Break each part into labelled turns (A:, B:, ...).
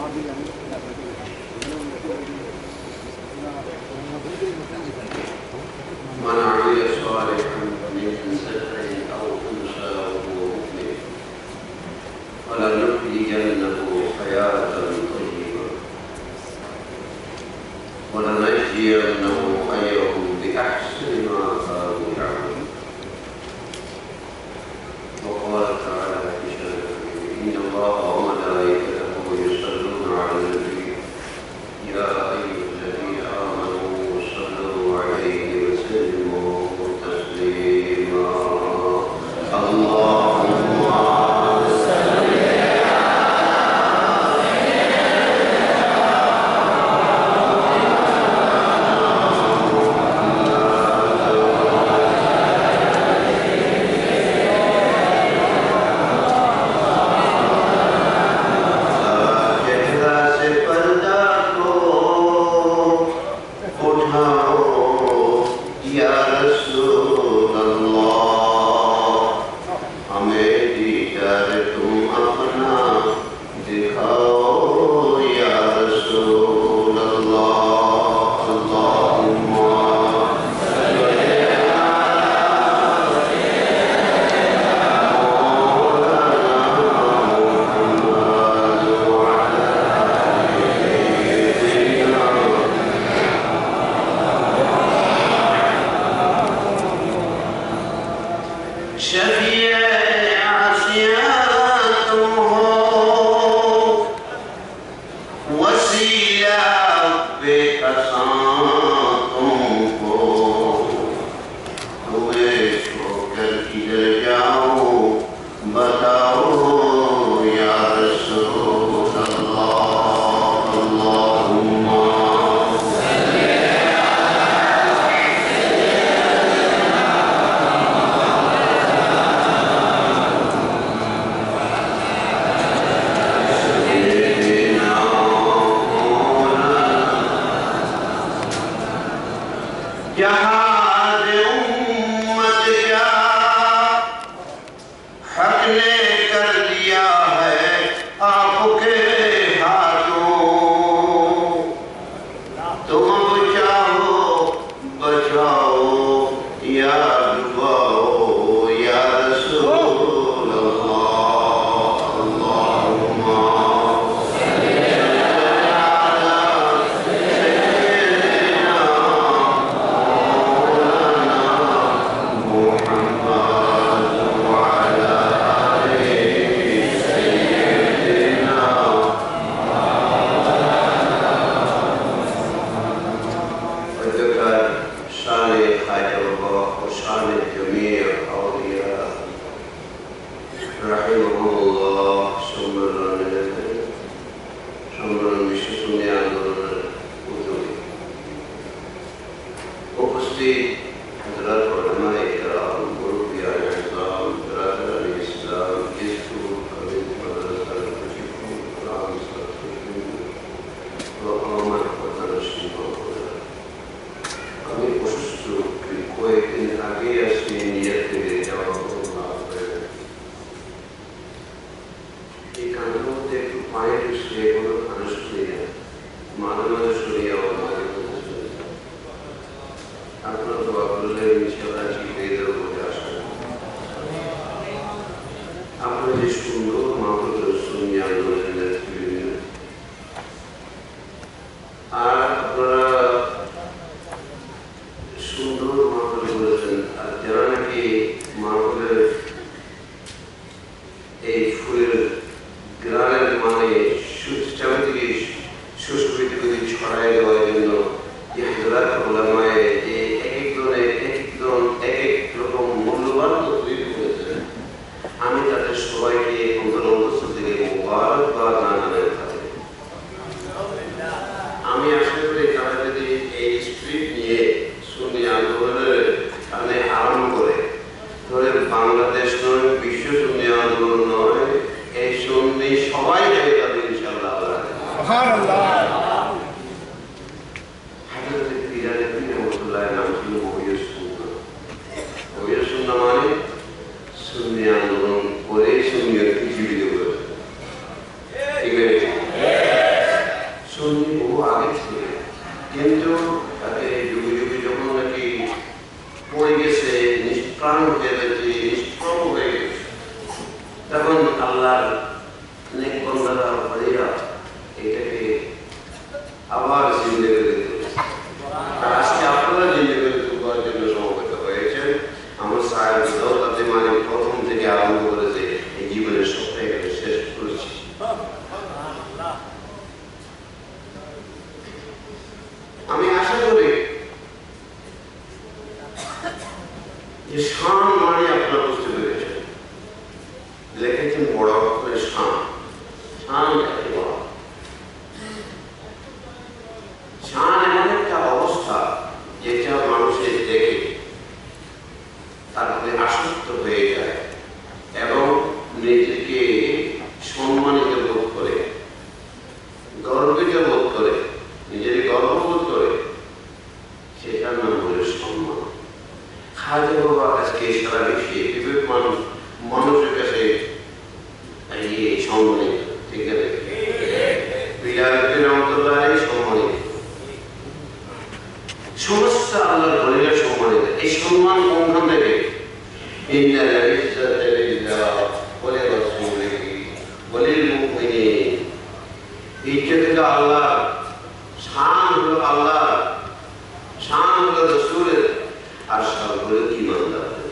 A: من عمل صالحا من ذكر أو أنثى وهو مؤمن فلنحيينه حياة طيبة ولنجزينهم أجرهم بأحسن ما كانوا يعملون. وقال تعالى في شأنه: إن الله وملائكته يصلون على النبي يا أيها الذين آمنوا صلوا عليه وسلموا تسليما. اللهم ইজ্জত হলো আল্লাহ, শান হলো আল্লাহ, শান হলো রাসূলের, আর শান হলো ঈমানদারের।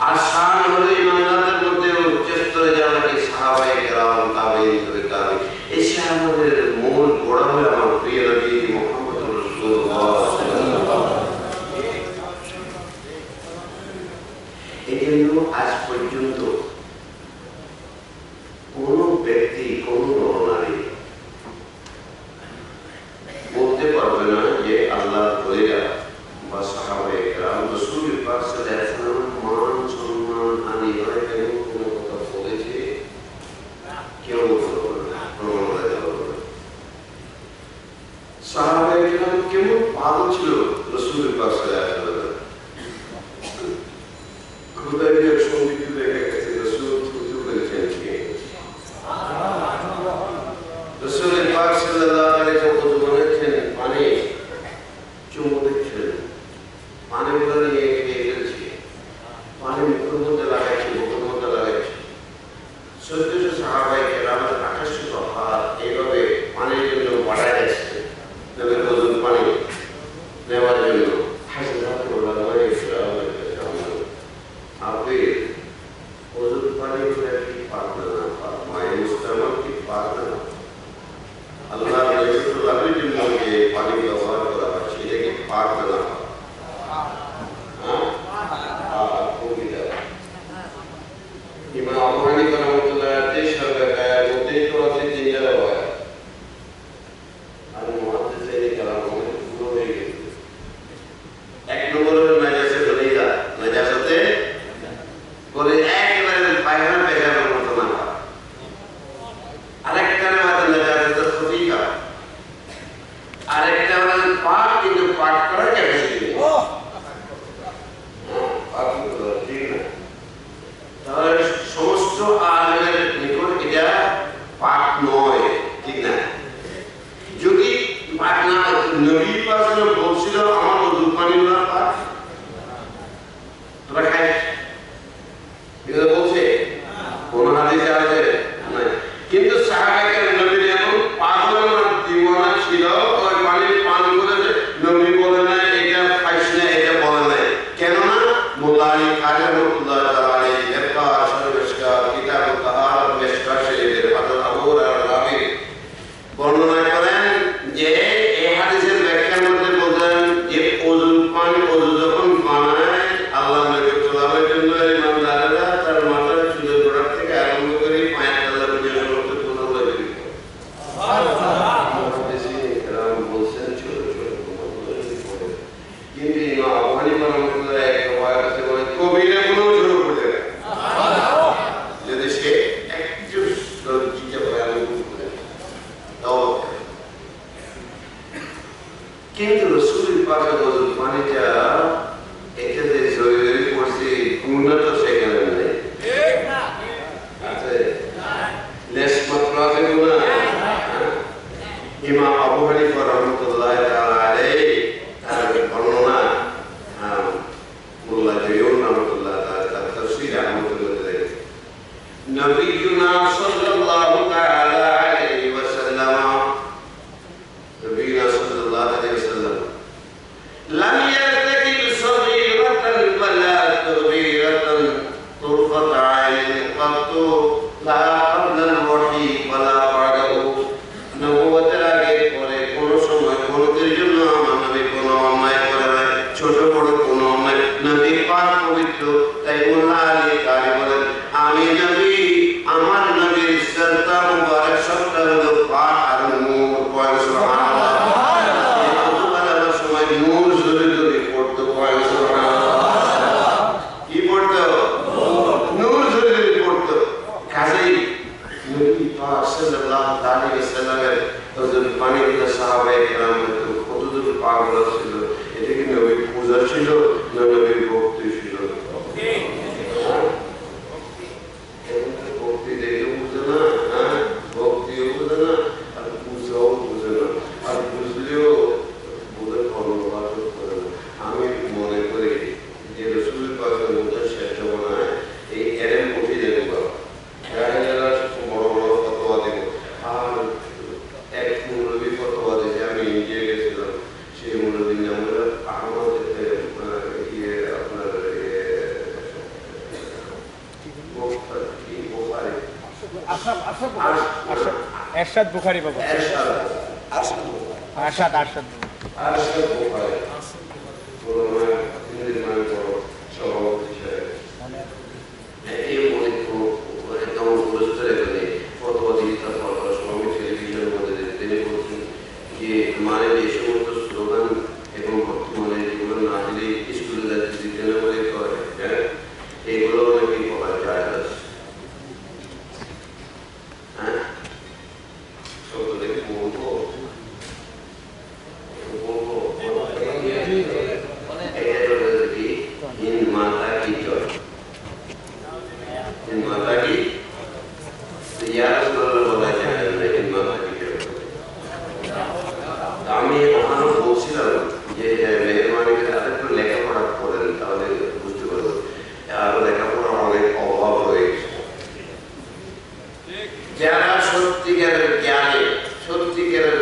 A: আর শান হলো ঈমানদারদের মধ্যে উচ্চস্তরে যারা কি সাহাবায়ে কেরাম, তাবেঈন, তাবেঈন, এই সাহাবাদের মূল গোড়া হলো আমার প্রিয় নবী মুহাম্মদুর রাসূলুল্লাহ সাল্লাল্লাহু আলাইহি ওয়াসাল্লাম। এই জন্য আজ পর্যন্ত কোন ব্যক্তি, কোন নরনারী বলতে পারবে না যে আল্লাহর ওলিরা বা সাহাবায়ে কেরাম রাসূল পাক সাল্লাল্লাহু আলাইহি ওয়াসাল্লাম মান সম্মান আনি হয় কেন কোন কথা বলেছে, কেউ বলবে না, প্রমাণ দেওয়া যাবে না। সাহাবায়ে কেরাম কেমন পাগল ছিল রাসূল পাক সাল্লাল্লাহু আলাইহি ওয়াসাল্লাম। খুদাইয়ের সঙ্গীত দেখা গেছে রাসূল থুতু করেছেন কে? রাসূল পাক সাল্লাল্লাহু আলাইহি ওয়াসাল্লাম বলেছেন পানি চুমু দিচ্ছেন, পানি গুলো নিয়ে খেয়ে ফেলছে, পানি মুখের মধ্যে লাগাইছে, মুখের মধ্যে লাগাইছে। ১৪০০ সাহাবায়ে কেরাম ২৮০০ হাত এইভাবে পানির জন্য বাড়ায় যাচ্ছে, নবীর ওযুর পানি নেওয়ার জন্য। হাজরাতুল উলামা ইসলাম আপনি ওযুর পানি কি পারবেন না? মায়ে মুস্তামা কি পারবেন না? আল্লাহ রাসূলের জন্য যে পানি ব্যবহার করা হয় সেটা কি পারবে না? ইমাম আবু হানিফা রাহমাতুল্লাহ আলাইহি সরকার মধ্যে তো আছে জিঞ্জারা হয় আর মুহাদ্দিসিন কালাম পুরো হয়ে গেছে। এক নম্বরের নাজাসে দলিলা, নাজাসতে বলে একেবারে পায়খানা পেশাবের মতো না। আরেকটা নাম নাজাসতে খফিফা, আরেকটা হলো পাক, কিন্তু পাক করা যাবে না। তাহলে সমস্ত আলেমের নিকট এটা পাক নয়, ঠিক না? যদি পাক না, নবী পাক বলছিল আমার ওযুর পানি না পাক, তোরা খাই এটা বলছে কোন হাদিসে আছে না। কিন্তু সাহাবায়ে কেরাম নবীর এমন পাগল না দিওয়ানা ছিল, ওই পানি পান করে নবী বলে না এটা খাইস না, এটা বলে না। কেন না? মোল্লা আলী কারি রাহমাতুল্লাহ তাআলা আলাইহি ইরফার সর্বশেষকার কিতাবুত তাহারাত মেশকা শরীফের হযরত আবু হুরায়রা রাবি বর্ণনা করেন যে এই হাদিসের ব্যাখ্যার মধ্যে বলেন যে ওযুর পানি, ওযু যখন বানায় আল্লাহ নবী সাল্লাল্লাহু আলাইহি ওয়াসাল্লাম ইমানদাররা তার মাথার চুলের গোড়া থেকে আরম্ভ করে পায়ের তলা পর্যন্ত পুরো করে দিত। সুবহানাল্লাহ। মুহাদ্দিসিন کرام বলছেন ছোট ছোট করে, কিন্তু ইমাম আবু হানিফা রাহমাতুল্লাহ এক রওয়ায়াত আছে বলে কবিরা গুলো ছোট করে দেয়। সুবহানাল্লাহ। যদি সে একটু লজ্জিত হয় আমি করে দাও। কিন্তু রাসূল পাকের ওযুর পানিটা এটা যে জরুরি পড়ছে গুণা তো সেখানে নেই, ঠিক না? আছে লেস মাত্র আছে গুণা। ইমাম আবু হানিফা রাহমাতুল্লাহ তাআলা আলাইহি তার বর্ণনা মোল্লা জয়ুর রাহমাতুল্লাহ তাআলা তাফসীর রাহমাতুল্লাহ আলাইহি নবিয়ুনা সাল্লাল্লাহু তাআলা আলাইহি ওয়াসাল্লাম, নবিয়ুনা সাল্লাল্লাহু আলাইহি ওয়াসাল্লাম লাম ইয়ারতাকিব সগীরাতান ওয়ালা কবীরাতান তুরফাত আইন কাতু লা ক্বাবলা আল-ওহী ওয়ালা বা'দাহু। নবুয়তের আগে পরে কোন সময় কোনদের জন্য আমার নবী কোন অন্যায় করে নাই, ছোট বড় কোন অন্যায়। নবী পাক পবিত্র, তাই মোল্লা আলী কারি বলেন আমি নবী, আমার নবীর সরতা মুবারক সবটা হলো পাক আর নূর। সুবহানাল্লাহ। সুবহানাল্লাহ। সময় নূর জোরে জোরে পড়তো। সুবহানাল্লাহ। কি পড়তো? নূর জোরে জোরে পড়তো। কাজেই নবী পাক সাল্লাল্লাহু আলাইহি ওয়াসাল্লামের ওযুর পানিগুলো সাহাবায়ে কেরাম কতদূর পাগল ছিল, এটা কি নবীর পূজা ছিল না নবীর ভক্তি ছিল? ভক্তি দেখে বুঝে না, ভক্তিও বুঝে না, আর পূজাও বুঝে না, আর বুঝলেও বোধের অনুবাদ করে না। আমি মনে করি যে রাসূল পাকের মধ্যে শেষ হবে না এই এরম কঠিন বড় বড় ফতোয়া
B: এরশাদ বুখারী বাবা। আরশাদ বুখারী।
A: মানে যে সমস্ত স্লোগান এবং বর্তমানে যেগুলো না দিলে স্কুলে যাচ্ছে বিদ্যালয় করে, হ্যাঁ, এগুলো নাকি বলা যায় না। হ্যাঁ, সকলকে বলবো হিন্দ মাতা কি জয়, হিন্দ মাতা কি বলা যায় না, হিন্দ মাতা কি জয়। আমি ওখানে বলছিলাম যে মেহরবানি করে আরেকটু লেখাপড়া করেন, তাহলে বুঝতে পারবো। আর লেখাপড়া অনেক অভাব রয়েছে। যারা সত্যিকারের জ্ঞানে, সত্যিকারের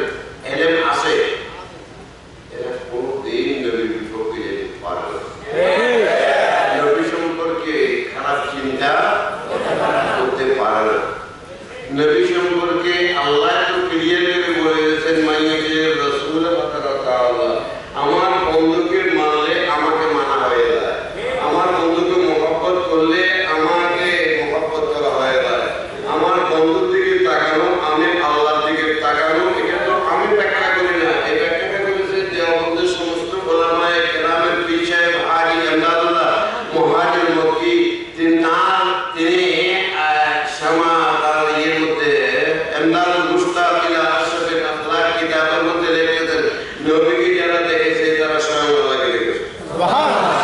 A: এলেম আছে, এরা কোনোদিন নবীর বিপক্ষে যেতে পারে না। নবী সম্পর্কে খারাপ চিন্তা করতে পারে না। নবী সম্পর্কে আল্লাহ তো ক্লিয়ার করে বলে দিয়েছেন, মাইয়াকে রাসূল ফাতারাতাল্লাহ, আমার বন্ধুকে মানলে আমাকে মানা হয়ে যায়, আমার বন্ধুকে মহব্বত করলে আমাকে মহব্বত করা হয়ে যায়, আমার বন্ধুর দিকে তাকানো আমি আল্লাহর দিকে তাকানো। এটা তো আমি ব্যাখ্যা করি না, এই ব্যাখ্যাটা করেছে দেওবন্দের সমস্ত ওলামায়ে কেরামের পীর সাহেব হাজী আন্দাদুল্লাহ মুহাজির মক্কি। তিনি শামা তার ইয়ের মধ্যে এমদাদুল মুশতাক ইলা আশরাফিল আখলাক কিতাবের মধ্যে লিখেছেন, নবীকে যারা দেখেছে তারা স্বয়ং আল্লাহকে দেখেছে। সুবহানাল্লাহ।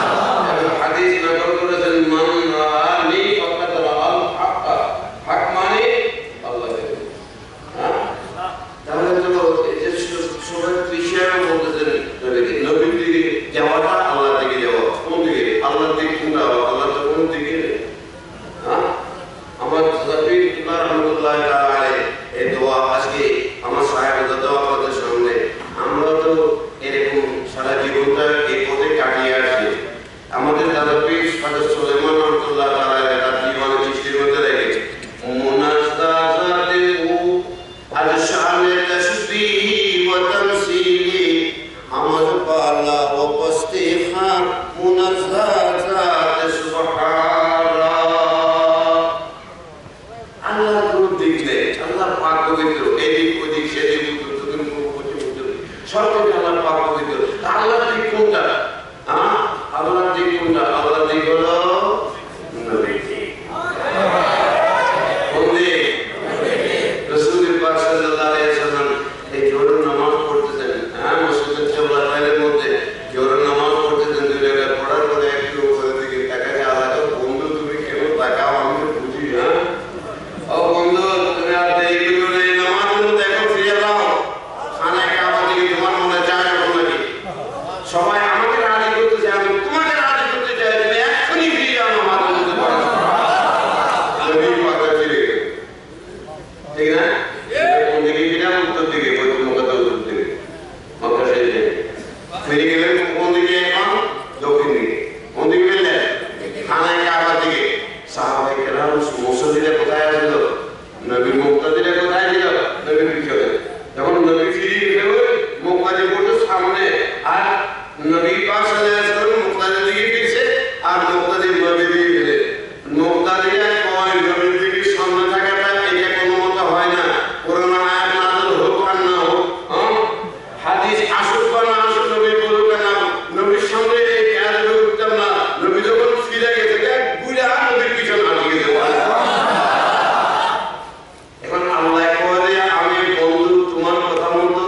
A: হাদিস নকল করেছেন, মান রাআনি ফাকাদ রাআল হক, হক মানে আল্লাহকে। হ্যাঁ, তাহলে তো এই যে সবাই বিষয় বলতেছেন নবীকে, নবীর দিকে যাওয়াটা আল্লাহর দিকে যাওয়া। কোন দিকে? আল্লাহর দিকে। কোনটা? আল্লাহ তো কোন দিকে নেই। হ্যাঁ, আমার সাফি ইমাম রহমাতুল্লাহ তাআলা আলাইহি এই দোয়া আজকে আমার সাহেবদের দোয়া আপনাদের সামনে। আমরা তো এরকম সারা জীবনটা এই পথে কাটিয়ে আসছি। আমাদের দাদা পীর ফাদার সুলাইমান রহমাতুল্লাহ তাআলা তার জীবনে চিঠির মধ্যে রেখেছে, মুনাজ্জাতে আল-শানে তাসবিহি ওয়া তামসিলি আমার পালা ওয়া পাস্তিখার মুনাজ্জাতে সুবহানাল্লাহ। আল্লাহর কোনো দিক নেই, আল্লাহ পাক পবিত্র, এদিক ওদিক সেদিক উত্তর পশ্চিম সব থেকে আল্লাহ পাক পবিত্র। আল্লাহর দিক কোনটা? হ্যাঁ, আল্লাহর দিক কোনটা? আল্লাহর দিক হলো নবী। কোন দিক? রাসূল পাক সাল্লাল্লাহু আলাইহি ওয়াসাল্লাম এই জোহরের নামাজ পড়তেছেন, হ্যাঁ, মসজিদের কিবলার মধ্যে জোহরের নামাজ পড়তেছেন। দুই রাকাত পড়ার পরে একটু উপরের দিকে তাকায়, আল্লাহকে বন্ধু তুমি কেন তাকাও, আমি তো বুঝি। হ্যাঁ, ও বন্ধু, তুমি আর দেরি করো না, নামাজগুলো দেখো, ফিরে যাও খানায় কাবা দিকে। তোমার মনে চায় এখন নাকি সবাই আমাকে রাজি করতে চায়, আমি তোমাকে রাজি করতে চাই, তুমি এখনই ফিরে যাও নামাজের মধ্যে পড়ো। আমি পাতা ফিরে গেল, ঠিক না? কোন দিকে ফিরে? উত্তর দিকে, বৈতুল মুকাদ্দাস উত্তর দিকে, মক্কা শরীফে ফিরে গেলেন। কোন দিকে? এখন দক্ষিণ দিকে। কোন দিকে গেলেন? খানায় কাবার দিকে। সাহাবায়ে কেরাম মুসল্লিরা কোথায় ছিল? নবীর মুক্তাদিরা কোথায় ছিল? নবীর পিছনে। যখন নবী ফিরে গেল, মুক্তাদি পড়তো সামনে, আর নবী পাক সাল্লাল্লাহু আলাইহি ওয়াসাল্লাম মুক্তাদির দিকে ফিরছে, আর মুক্তাদি নবীর দিকে ফিরে। মুক্তাদিরা কয় নবীর দিকে সামনে থাকাটা এটা কোনো মতে হয় না। কোরআন আয়াত নাযিল হোক আর না হোক, হাদিস আসুক বা না আসুক, নবী বলুক না, নবীর সামনে এই কাজ করতাম না। নবী যখন ফিরে গেছে বুঝা নবীর পিছনে আটকে গেছে। এখন আল্লাহ কয়, আমি বন্ধু তোমার কথা মতো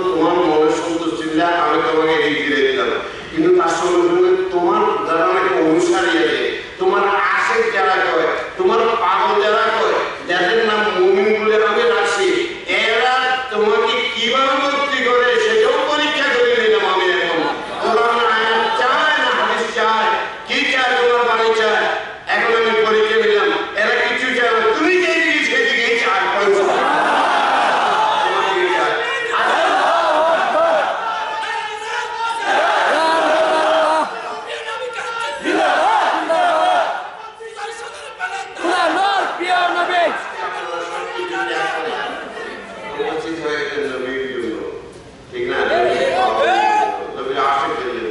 A: উপস্থিত হয়েছে নবীর জন্য, ঠিক না? নবীর আশিকদের জন্য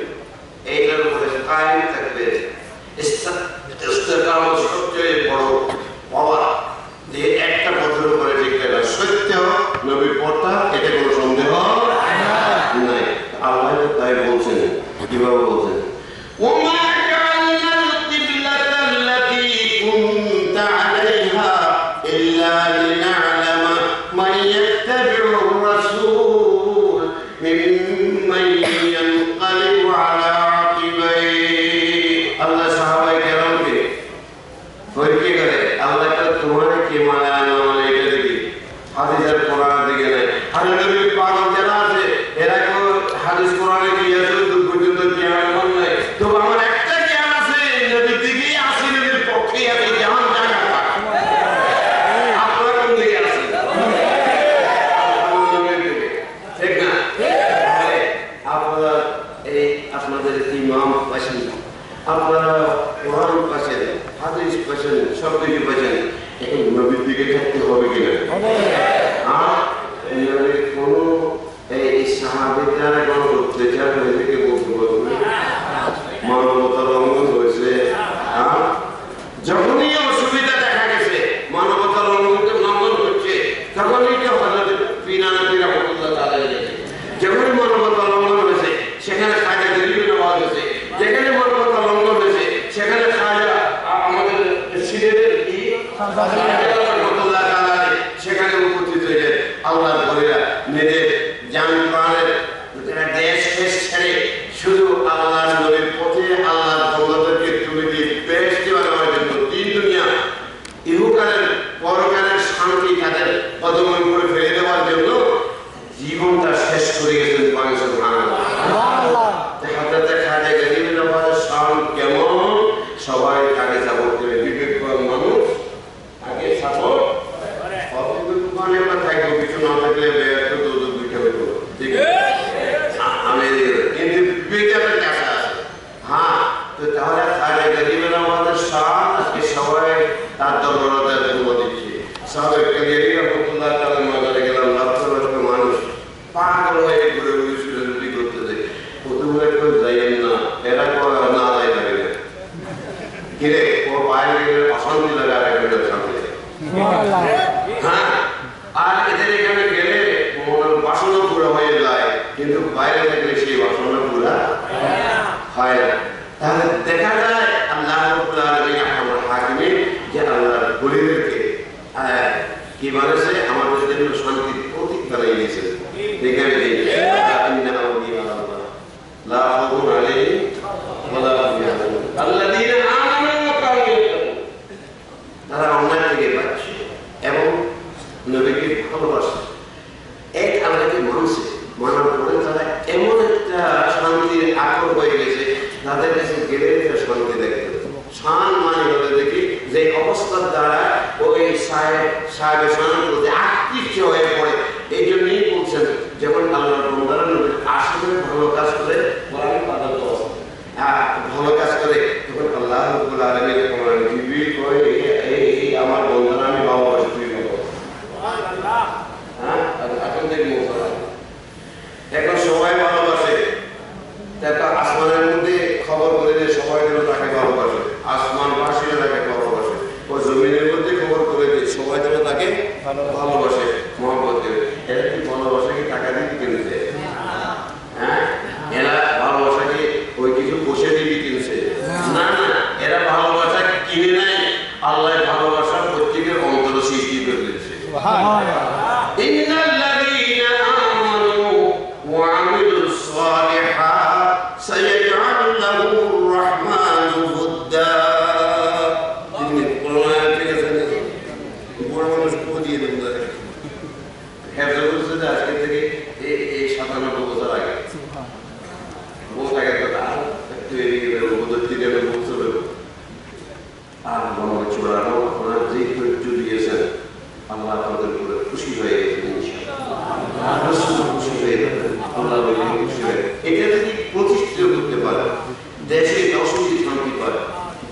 A: এইটার উপরে কায়েম থাকবে। ইস্তেকামত সবচেয়ে বড় পাওয়ার, যে একটা পথের উপরে টিকে থাকা, সত্য নবীর পথটা, এতে কোনো সন্দেহ নাই। আল্লাহ তাই বলছেন, কিভাবে বলছেন? ওমা জাআলনাল কিবলাতাল্লাতী কুনতা আলাইহা ইল্লা লিনা'লামা মান ইয়াত্তাবি'ুর রাসূল মিম্মান ইয়ানকালিবু আলা আকিবাইহি। আল্লাহ সাহাবায়ে কেরামকে পরীক্ষা করে, আল্লাহ তো তোমারে কি মানে না মানে এটা দেখি, হাদিসের কোরআন দিকে নাই। আর নবীর পাগল যারা আছে এরা কেউ হাদিস কোরআনে কি আছে দূর পর্যন্ত জ্ঞান কম নাই। তো আমার একটা জ্ঞান আছে, নবীর দিকেই আসি, নবীর পক্ষেই আছে, যেমন জায়গা আপনারা কোন দিকে আছেন? ঠিক না? আপনারা এই আপনাদের ইমাম পাশেন, আপনারা কোরআন পাশেন, হাদিস পাশেন, সব কিছু পাশেন, এখন নবীর দিকে থাকতে হবে কিনা? আর কোনো এই সাহাবিদের কোনো অত্যাচার হয়েছে কি বলতে পারবে? মানবতা লঙ্ঘন হয়েছে। যখনই অসুবিধা দেখা গেছে মানবতা লঙ্ঘন হচ্ছে, তখনই তো হযরত বিনানা রাহমাতুল্লাহ তাআলা যখনই মানবতা লঙ্ঘন হয়েছে সেখানে খাজা গরিবের আওয়াজ হয়েছে, যেখানে মানবতা লঙ্ঘন হয়েছে সেখানে খাজা আমাদের সিলেটের কি রাহমাতুল্লাহ তাআলা সেখানে উপস্থিত হয়েছে। আল্লাহর বলিরা নিজের জান প্রাণের দেশ ছেড়ে শুধু আল্লাহর নবীর পথে আল্লাহর বন্দাদেরকে তুলে দিয়ে বেহেশতে বানানোর জন্য, তিন দুনিয়া ইহকালের পরকালের শান্তি তাদের কদমের উপরে ফেলে দেওয়ার জন্য জীবনটা শেষ করে গেছেন। হযরত খাজা গরিবের আওয়াজের শান কেমন, সবাই তাকে সাপোর্ট করে, বিবেকবান মানুষ তাকে সাপোর্ট দোকানে বা থাকবে, কিছু না থাকলে বেয়ারটা দুধ দুইটা হইব, ঠিক আছে? আমি কিন্তু বিবেকের কাছে আছে। হ্যাঁ, তো তাহলে খাজা গরিবের আওয়াজের শান আজকে সবাই তার দরবারে ধর্ম দিচ্ছে। সাবেক কাজী রাহমাতুল্লাহ তাআলা মাজারে গেলাম, লক্ষ লক্ষ মানুষ পাগল হয়ে ঘুরে ঘুরে শুরু করতেছে। প্রথমে কেউ যাইয়েন না, এরা না যাই লাগে না, কিরে ও বাইরে গেলে অশান্তি লাগে, আর একটা শান্তি লাগে। হ্যাঁ, আর এদের এখানে গেলে মনের বাসনা পুরো হয়ে যায়, কিন্তু বাইরে থাকলে সেই বাসনা পুরা হয় না। তাহলে দেখা যায় আল্লাহ রাব্বুল আলামিন আহকামুল হাকিমিন যে আল্লাহর বলিদেরকে কি বলেছে, আমাদের জন্য শান্তির প্রতীক বানিয়ে দিয়েছে। এখানে ইন্না আউলিয়া আল্লাহ লা খাউফুন আলাইহিম ওয়া লা হুম ইয়াহজানুন আল্লাযীনা আমানু ওয়া কানু ইয়াত্তাকুন। তারা অন্যায় থেকে বাঁচছে এবং নবীকে ভালোবাসে, এক আল্লাহকে মানছে, মানার পরে তারা এমন একটা শান্তির আকর হয়ে গেছে, তাদের কাছে গেলে শান্তি দেখতে শান মানে হলে দেখি যে অবস্থার দ্বারা ওই সাহেবের শানের প্রতি আকৃষ্ট হয়ে পড়ে। এই জন্যই বলছেন যখন আল্লাহর বান্দারা নবীর আশীর্বাদে ভালো কাজ করে, ভালো কাজ করে, তখন আল্লাহ রাব্বুল আলামিন জিবরিল কয় এই আমার বান্দারা আমি ভালোবাসি, তুই ভালোবাসি। হ্যাঁ, এখন দেখি এখন সবাই ভালোবাসে, তারপর আসমানের মধ্যে খবর করে যে সবাই যেন তাকে ভালোবাসে, আসমানবাসীরা তাকে ভালোবাসে, ও জমিনের মধ্যে খবর করে যে সবাই যেন তাকে ভালোবাসে, মহব্বত করে। এরা কি ভালোবাসা কি টাকা দিয়ে কিনছে? হ্যাঁ, এরা ভালোবাসা কি ওই কিছু বসে দিয়ে কিনছে? না না, এরা ভালোবাসা কিনে নেয়, আল্লাহ ভালোবাসা প্রত্যেকের অন্তর সৃষ্টি করে দিয়েছে। ইন্নাল্লাযীনা আমানু ওয়া আমিলুস সালিহাত সায়াজআলু লাহুর রাহমানু উদ্দা। তিনি কোরআন থেকে জানেন বড় মানুষ দিয়ে দেন হেফজ করতে আজকে থেকে এই 97 বছর আগে বহু আগের কথা, তৈরি পদ্ধতিতে বলছিল। আর মনে চূড়ানো আপনার যে ধৈর্য দিয়েছেন আল্লাহ আপনাদের উপরে খুশি হয়ে গেছেন, খুশি হয়ে গেছেন, আল্লাহ খুশি হয়ে এটা যদি প্রতিষ্ঠিত করতে পারে, দেশে অশান্তি শান্তি পায়,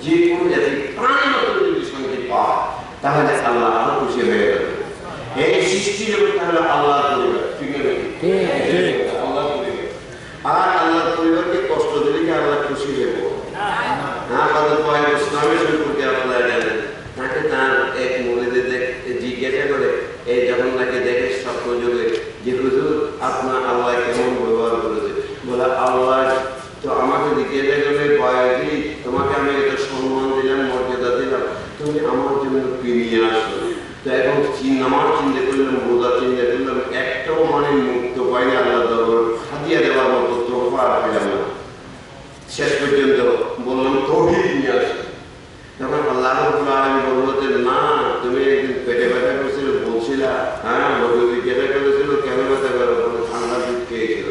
A: যে কোনো জাতি প্রাণের মতো যদি শান্তি পায়, তাহলে আল্লাহ আরো খুশি হয়ে যাবে। এই সৃষ্টির তাহলে আল্লাহর পরিবার, ঠিক আছে? আল্লাহর পরিবার। আর আল্লাহর পরিবারকে কষ্ট দিলে কি আল্লাহ খুশি হয়ে পড়ে? হ্যাঁ, হযরত ওয়াহিদ ইসলামের সম্পর্কে আপনারা জানেন, তাকে তার এক মুরিদ জিজ্ঞাসা করে, এই যখন তাকে দেখে স্বপ্ন যোগে, যে হুজুর আপনার আল্লাহ কেমন ব্যবহার করেছে? বলে আল্লাহ তো আমাকে জিজ্ঞাসা করে, বয়াজি তোমাকে আমি একটা সম্মান দিলাম, মর্যাদা দিলাম, তুমি আমার জন্য কি নিয়ে আসলো? তো এখন নামাজ চিন্তা করলাম, রোজা চিন্তা করলাম, একটাও মানে মুক্ত পাইনি আল্লাহ দরবার হাতিয়া দেওয়ার মতো তোফা আর পেলাম না। শেষ পর্যন্ত বললাম তৌহিদ নিয়ে আসো। তখন আল্লাহ রাব্বুল আলামিন বলল যে না, তুমি একদিন পেটে ব্যথা করেছিল বলছিলা, হ্যাঁ লোকে জিজ্ঞাসা করেছিল কেন ব্যথা করো? ঠান্ডা দুধ খেয়েছিল,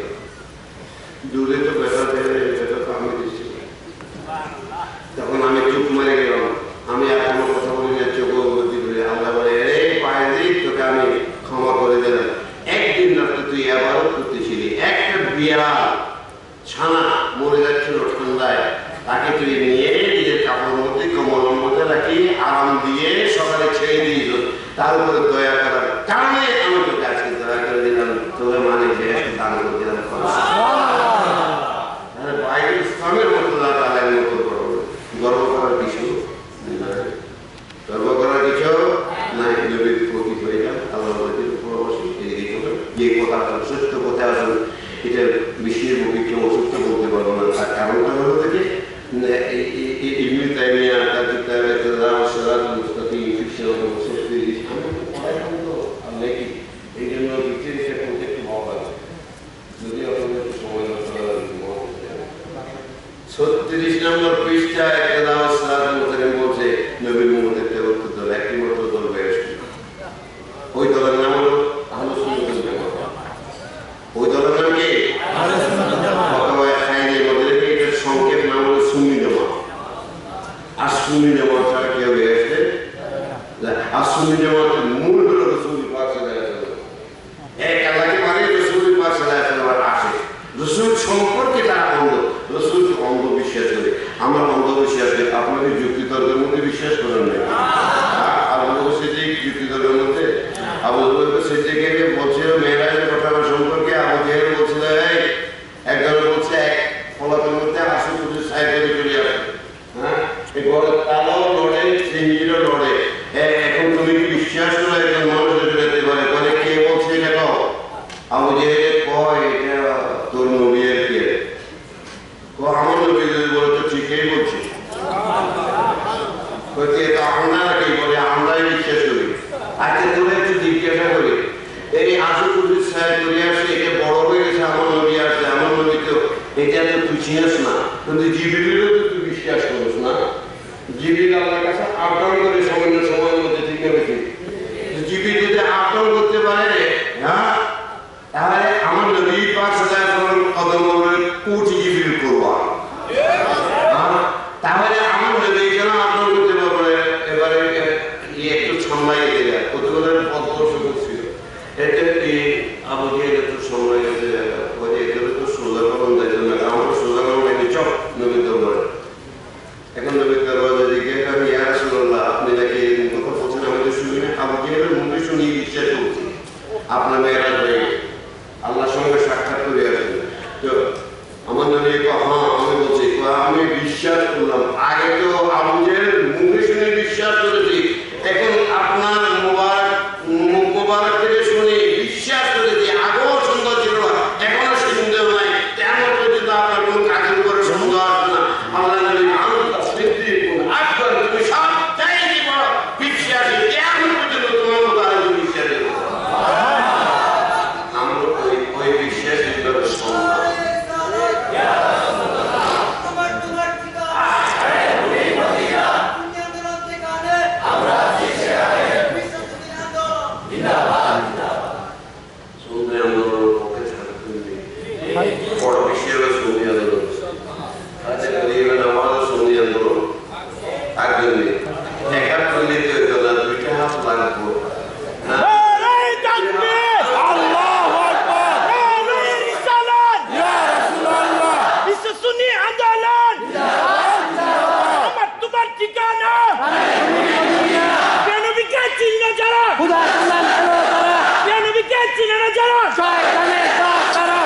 A: দুধে তো ব্যথা দেবে, ব্যথা তো আমি দিচ্ছি। তখন আমি চুপ মারে গেলাম, আমি আর কোনো কথা বলি না, চোখ গতি করে। আল্লাহ বলে, রে পায়ে দিই তোকে আমি ক্ষমা করে দিলাম। একদিন রাত্রে তুই আবারও করতেছিলি, একটা বিড়াল ছানা মরে যাচ্ছিল ঠান্ডায়, তাকে তুই নিয়ে নিজের কাপড়ের মধ্যে কম্বলের মধ্যে রাখি আরাম দিয়ে সকালে ছেড়ে দিয়েছ। তার উপরে দয়া করার কারণে আমি তোকে আজকে দয়া করে দিলাম, তোকে মানে দান করে দিলাম। ওয়াহিদ ইসলামের রহমাতুল্লাহ তাআলার মতো গর্ব করার কিছু নাই। নবীর প্রতি হয়ে যান, আল্লাহ পরবর্তী এদিকে যে কথা সত্য কথা আসলে এটা বিশ্বের মুখে কেউ অসুস্থ বলতে পারবো না। তার কারণটা হলো থেকে ইবনে তাইমিয়া তার কিতাবে সিরাত মুস্তাকিম এই জন্য বিচ্ছিন্ন করতে একটু ভালো লাগে, যদি আপনাদের সময় 36 নম্বর পৃষ্ঠা ইকতিদাউস সিরাতুল মুস্তাকিম বলছে নবীর উম্মতের 73 দল, একটি মাত্র দল বেহেশত। ওই দলের নাম হলো আহলুস সুন্নাহ ওয়াল জামাআহ। ওই দলের নাম কি? আহলুস সুন্নাহ ওয়াল জামাআহ। অথবা খাইরের মধ্যে এটার সংক্ষেপ নাম হলো সুন্নি জামাত। আর সুন্নি জামাত ছাড়া কেউ বেহেশতে যায়? আর সুন্নি জামাতের মূল হলো রাসূল পাক সাল্লাল্লাহু আলাইহি ওয়াসাল্লাম। এক আল্লাহকে মানে রাসূল পাক সাল্লাল্লাহু আলাইহি ওয়াসাল্লাম আসে, রাসূল সম্পর্কে তারা অন্ধ, রাসূল অন্ধ বিশ্বাস করে। আমরা অন্ধ বিশ্বাস করি, আপনাদের যুক্তি তর্কের মধ্যে বিশ্বাস করেন না? আর অন্ধবিশ্বাসে যুক্তি তর্কের মধ্যে আবু বকর সিদ্দিক বলছিল মেরাজের কথা সম্পর্কে, আবু জেহেল বলছিল একজন বলছে এক ফলাফের মধ্যে আসু কিছু সাইড করে চলে আসে। হ্যাঁ, এই বড় তালাও লড়ে, সিংহিরও লড়ে। এখন তুমি কি বিশ্বাস করো একজন মানুষ যেতে পারে? মানে কে বলছে এটা কও? আবু জেহেল কয় এটা তোর নবীর কে? আমার নবী যদি বলে তো ঠিকই বলছি। আমরা কি বলে? আমরাই বিশ্বাস করি। আজকে তোরা একটু জিজ্ঞাসা করি, এই আসু কুটু সাহেব করে আসে, এটা বড় হয়ে গেছে, আমার নবী আসে, আমার নবী তো এটা তো তুই চিনিস না, কিন্তু জিবরিলও তো তুই বিশ্বাস করিস না। জিবরিল আল্লাহর কাছে আবদান করে সামান্য সময়ের মধ্যে, ঠিক না? জিবরিল যদি আবদান করতে পারে, হ্যাঁ, তাহলে আমার নবী পাক সাল্লাল্লাহু আলাইহি ওয়াসাল্লাম কদম করে কোটি জিবরিল করবা। তাহলে আমার নবী কেন আবদান করতে পারবে? এবারে একটু সামলাই যেতে যায়, কতগুলোর পদবর্ষ করছিল। এটা কি আবু জেহেল একটু সময় গেছে, এগুলো তো সোজা করুন, তাই জন্য আমার সোজা করুন এনে চপ নবীর দরবারে। এখন নবীর দরবারে দিকে আমি ইয়া রাসূলুল্লাহ, আপনি নাকি এরকম কথা বলছেন, আমি তো শুনি না। আবু জেহেলের মুখে শুনি বিশ্বাস করছি আপনার মেয়েরাজ হয়ে গেছে, আল্লাহর সঙ্গে সাক্ষাৎ করে আসেন। তো আমার নবী হ্যাঁ আমি বলছি, আমি বিশ্বাস করলাম। আগে তো আবু জেহেল মুখে শুনে বিশ্বাস করেছি, এখন আপনার মুখ মোবারক থেকে শুনে বিশ্বাস করেছি। আগেও সুন্দর ছিল না, এখনো সুন্দর নাই, তেমন পর্যন্ত আপনার কোন কাজের উপরে সুন্দর আসবে না। আল্লাহ নবী তুমি সব চাই দিব বিশ্বাসী, কেমন পর্যন্ত তোমার মতো আরো বিশ্বাসী। আমরা ওই বিশ্বাসী আমরা
C: চিনানো জানো শয়তানের দল করো।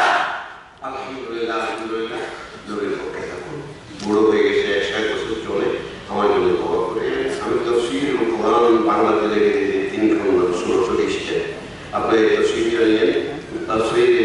A: আলহামদুলিল্লাহ আলহামদুলিল্লাহ নবীর পক্ষে থাকুন। বুড়ো হয়ে গেছে 60 বছর চলে আমার জন্য দোয়া করে। আমি তাফসীর ও কোরআন বাংলাতে লেগে 3 খন্ড 16 এসেছে। আপনি তাফসীর জানেন তাফসীরে